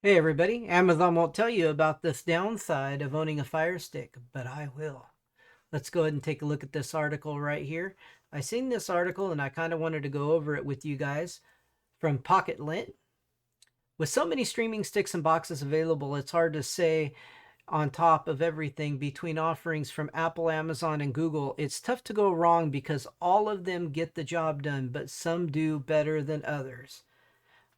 Hey everybody, Amazon won't tell you about this downside of owning a Fire Stick, but I will. Let's go ahead and take a look at this article right here. I seen this article and I kind of wanted to go over it with you guys from Pocket Lint. With so many streaming sticks and boxes available, it's hard to say on top of everything between offerings from Apple, Amazon, and Google. It's tough to go wrong because all of them get the job done, but some do better than others.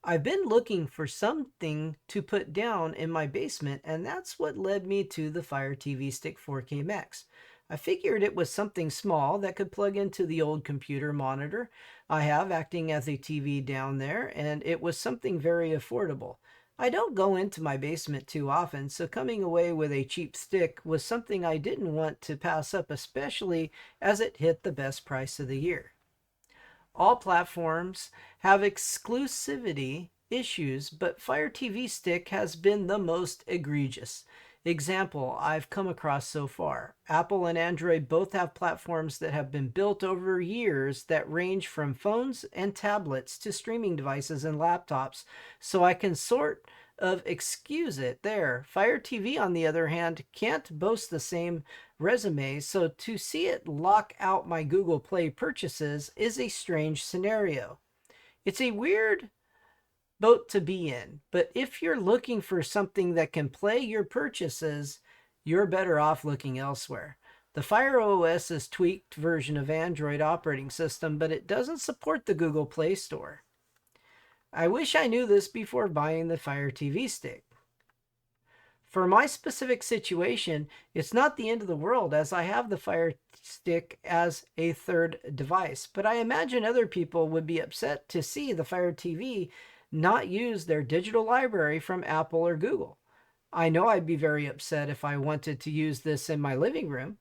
I've been looking for something to put down in my basement, and that's what led me to the Fire TV Stick 4K Max. I figured it was something small that could plug into the old computer monitor I have acting as a TV down there, and it was something very affordable. I don't go into my basement too often, so coming away with a cheap stick was something I didn't want to pass up, especially as it hit the best price of the year. All platforms have exclusivity issues, but Fire TV Stick has been the most egregious example I've come across so far. Apple and Android both have platforms that have been built over years that range from phones and tablets to streaming devices and laptops, so I can sort of excuse it there. Fire TV, on the other hand, can't boast the same resume, so to see it lock out my Google Play purchases is a strange scenario. It's a weird boat to be in, but if you're looking for something that can play your purchases, you're better off looking elsewhere. The Fire OS is a tweaked version of Android operating system, but it doesn't support the Google Play Store. I wish I knew this before buying the Fire TV Stick. For my specific situation, it's not the end of the world as I have the Fire Stick as a third device, but I imagine other people would be upset to see the Fire TV not use their digital library from Apple or Google. I know I'd be very upset if I wanted to use this in my living room.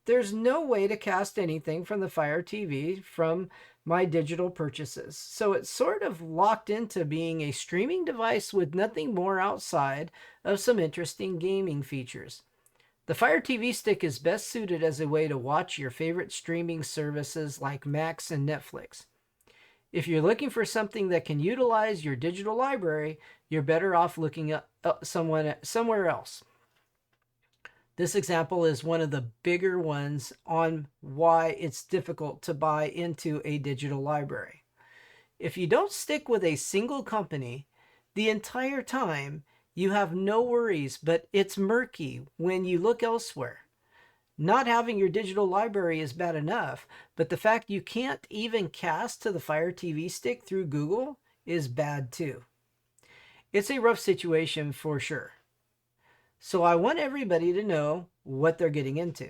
There's no way to cast anything from the Fire TV from my digital purchases. So it's sort of locked into being a streaming device with nothing more outside of some interesting gaming features. The Fire TV Stick is best suited as a way to watch your favorite streaming services like Max and Netflix. If you're looking for something that can utilize your digital library, you're better off looking up somewhere else. This example is one of the bigger ones on why it's difficult to buy into a digital library. If you don't stick with a single company the entire time, you have no worries, but it's murky when you look elsewhere. Not having your digital library is bad enough, but the fact you can't even cast to the Fire TV Stick through Google is bad too. It's a rough situation for sure. So I want everybody to know what they're getting into.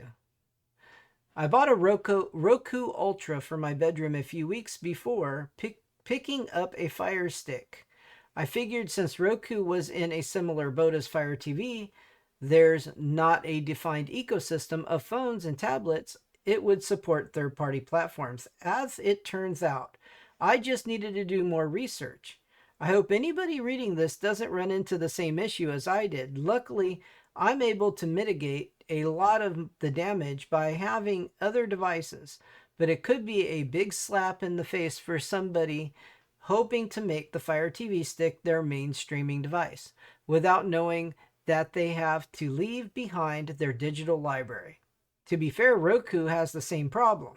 I bought a Roku Ultra for my bedroom a few weeks before picking up a Fire Stick. I figured since Roku was in a similar boat as Fire TV, there's not a defined ecosystem of phones and tablets, it would support third-party platforms. As it turns out, I just needed to do more research. I hope anybody reading this doesn't run into the same issue as I did. Luckily, I'm able to mitigate a lot of the damage by having other devices, but it could be a big slap in the face for somebody hoping to make the Fire TV Stick their main streaming device without knowing that they have to leave behind their digital library. To be fair, Roku has the same problem,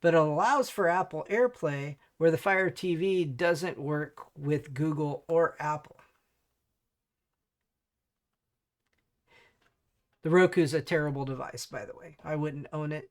but it allows for Apple AirPlay where the Fire TV doesn't work with Google or Apple. The Roku is a terrible device, by the way. I wouldn't own it.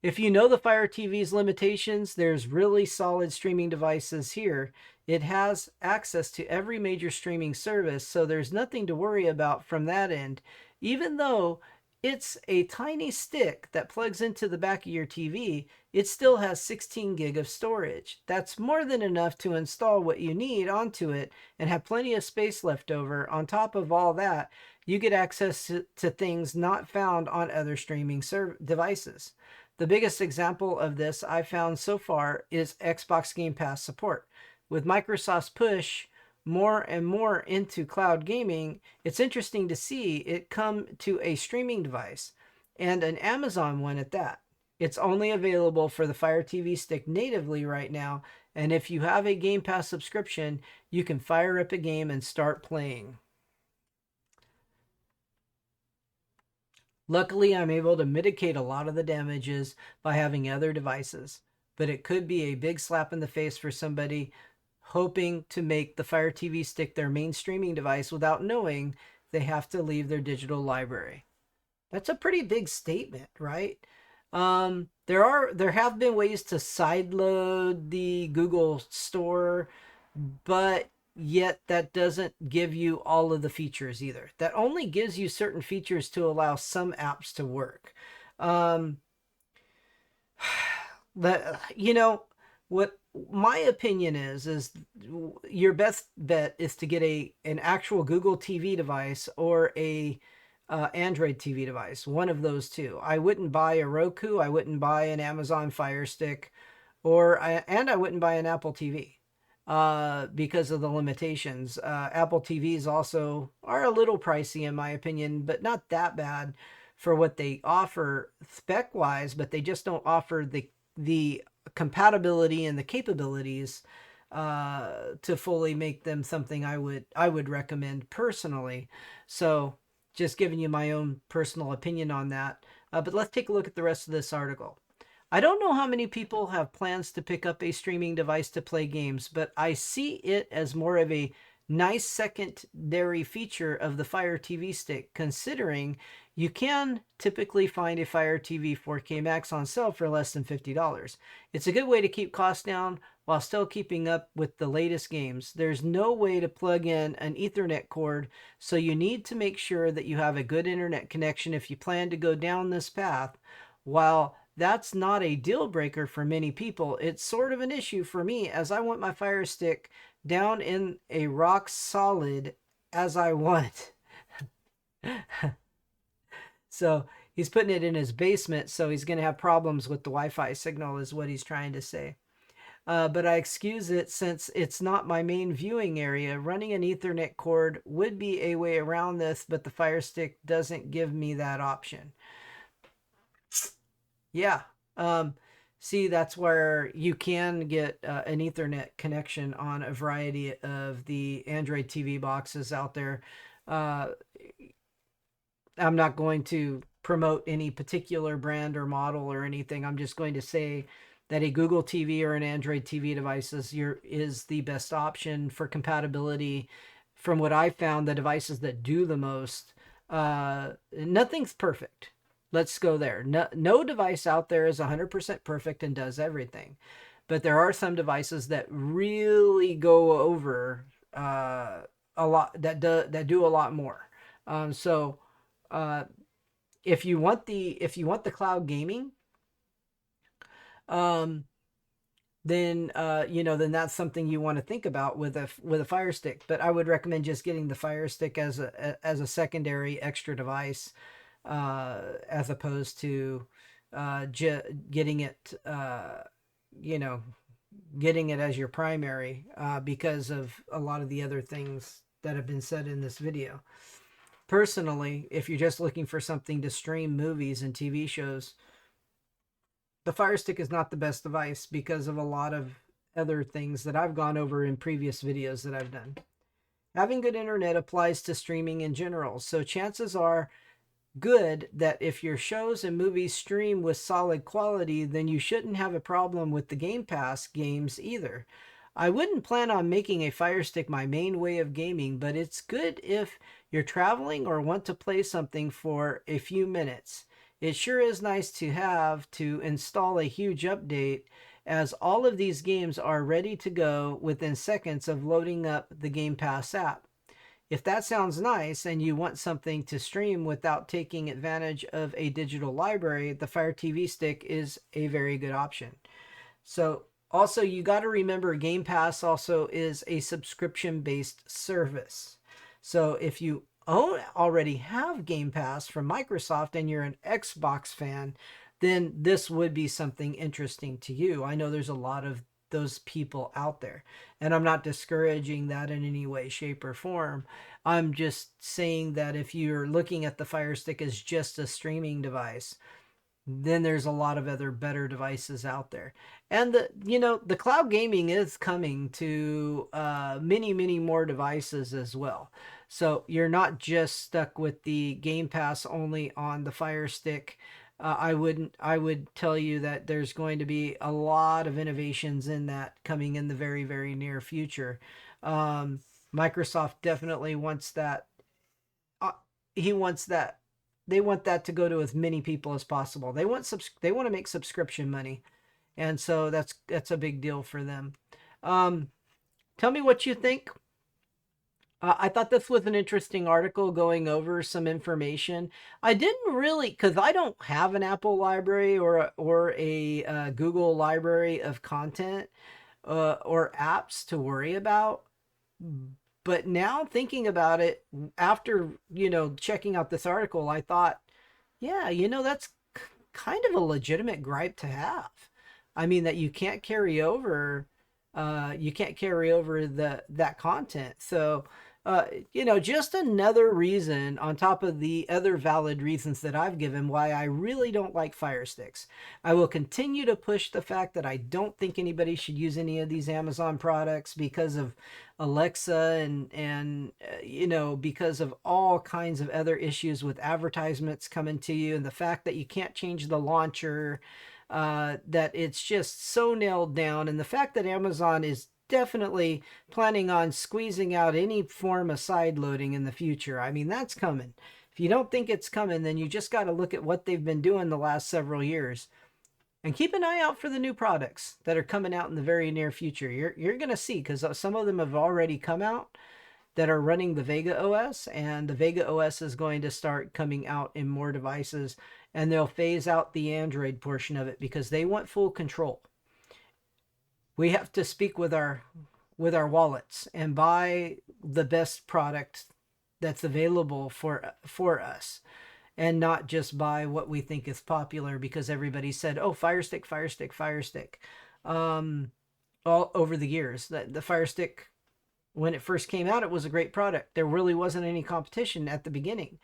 If you know the Fire TV's limitations, there's really solid streaming devices here. It has access to every major streaming service, so there's nothing to worry about from that end, even though it's a tiny stick that plugs into the back of your TV. It still has 16 gig of storage. That's more than enough to install what you need onto it and have plenty of space left over. On top of all that, you get access to things not found on other streaming devices. The biggest example of this I've found so far is Xbox Game Pass support. With Microsoft's push more and more into cloud gaming, it's interesting to see it come to a streaming device, and an Amazon one at that. It's only available for the Fire TV Stick natively right now, And if you have a Game Pass subscription, you can fire up a game and start playing. Luckily, I'm able to mitigate a lot of the damages by having other devices, but it could be a big slap in the face for somebody hoping to make the Fire TV Stick their main streaming device without knowing they have to leave their digital library. That's a pretty big statement, right? There have been ways to sideload the Google Store, but yet that doesn't give you all of the features either. That only gives you certain features to allow some apps to work. Um, that what my opinion is your best bet is to get an actual Google TV device or a Android TV device, one of those two. I wouldn't buy a Roku, I wouldn't buy an Amazon Fire Stick, and I wouldn't buy an Apple TV because of the limitations. Apple TVs also are a little pricey in my opinion, but not that bad for what they offer spec wise, but they just don't offer the compatibility and the capabilities to fully make them something I would recommend personally. So just giving you my own personal opinion on that. But let's take a look at the rest of this article. I don't know how many people have plans to pick up a streaming device to play games, but I see it as more of a nice secondary feature of the Fire TV Stick, considering you can typically find a Fire TV 4K Max on sale for less than $50. It's a good way to keep costs down while still keeping up with the latest games. There's no way to plug in an Ethernet cord, so you need to make sure that you have a good internet connection if you plan to go down this path. While that's not a deal breaker for many people, it's sort of an issue for me, as I want my Fire Stick down in a rock solid as I want. So he's putting it in his basement, so he's going to have problems with the Wi-Fi signal is what he's trying to say. But I excuse it since it's not my main viewing area. Running an Ethernet cord would be a way around this, but the Fire Stick doesn't give me that option. Yeah. See, that's where you can get an Ethernet connection on a variety of the Android TV boxes out there. Uh, I'm not going to promote any particular brand or model or anything. I'm just going to say that a Google TV or an Android TV device is the best option for compatibility. From what I found, the devices that do the most, nothing's perfect. Let's go there. No device out there is 100% perfect and does everything. But there are some devices that really go over a lot, that do a lot more. So if you want the cloud gaming, then then that's something you want to think about with a Fire Stick. But I would recommend just getting the Fire Stick as a secondary extra device, as opposed to getting it getting it as your primary, because of a lot of the other things that have been said in this video. Personally, if you're just looking for something to stream movies and TV shows, the Fire Stick is not the best device because of a lot of other things that I've gone over in previous videos that I've done. Having good internet applies to streaming in general, so chances are good that if your shows and movies stream with solid quality, then you shouldn't have a problem with the Game Pass games either. I wouldn't plan on making a Fire Stick my main way of gaming, but it's good if you're traveling or want to play something for a few minutes. It sure is nice to have to install a huge update, as all of these games are ready to go within seconds of loading up the Game Pass app. If that sounds nice and you want something to stream without taking advantage of a digital library, the Fire TV Stick is a very good option. So also, you got to remember Game Pass also is a subscription-based service. So if you already have Game Pass from Microsoft and you're an Xbox fan, then this would be something interesting to you. I know there's a lot of those people out there, and I'm not discouraging that in any way, shape, or form. I'm just saying that if you're looking at the Fire Stick as just a streaming device, then there's a lot of other better devices out there. And the cloud gaming is coming to many more devices as well. So you're not just stuck with the Game Pass only on the Fire Stick. I would tell you that there's going to be a lot of innovations in that coming in the very near future. Um, Microsoft definitely wants that. uh, he wants that. They want that to go to as many people as possible. They want to make subscription money, and so that's a big deal for them. Um, Tell me what you think. I thought this was an interesting article going over some information. I didn't really, because I don't have an Apple library or a Google library of content or apps to worry about. But now thinking about it, after checking out this article, I thought, yeah, that's kind of a legitimate gripe to have. I mean that you can't carry over that content. So, just another reason on top of the other valid reasons that I've given why I really don't like Fire Sticks. I will continue to push the fact that I don't think anybody should use any of these Amazon products because of Alexa and because of all kinds of other issues with advertisements coming to you and the fact that you can't change the launcher, that it's just so nailed down, and the fact that Amazon is definitely planning on squeezing out any form of side loading in the future. I mean, that's coming. If you don't think it's coming, then you just got to look at what they've been doing the last several years. And keep an eye out for the new products that are coming out in the very near future. You're going to see, because some of them have already come out that are running the Vega OS, and the Vega OS is going to start coming out in more devices, and they'll phase out the Android portion of it because they want full control. We have to speak with our wallets and buy the best product that's available for us, and not just buy what we think is popular because everybody said, "Oh, Fire Stick, Fire Stick, Fire Stick." All over the years, the Fire Stick, when it first came out, it was a great product. There really wasn't any competition at the beginning.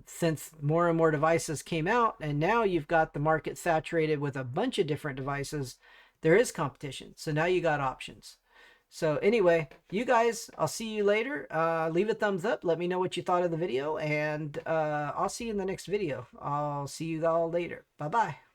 Since more and more devices came out, and now you've got the market saturated with a bunch of different devices, there is competition. So now you got options. So anyway, you guys, I'll see you later. Leave a thumbs up. Let me know what you thought of the video, and I'll see you in the next video. I'll see you all later. Bye-bye.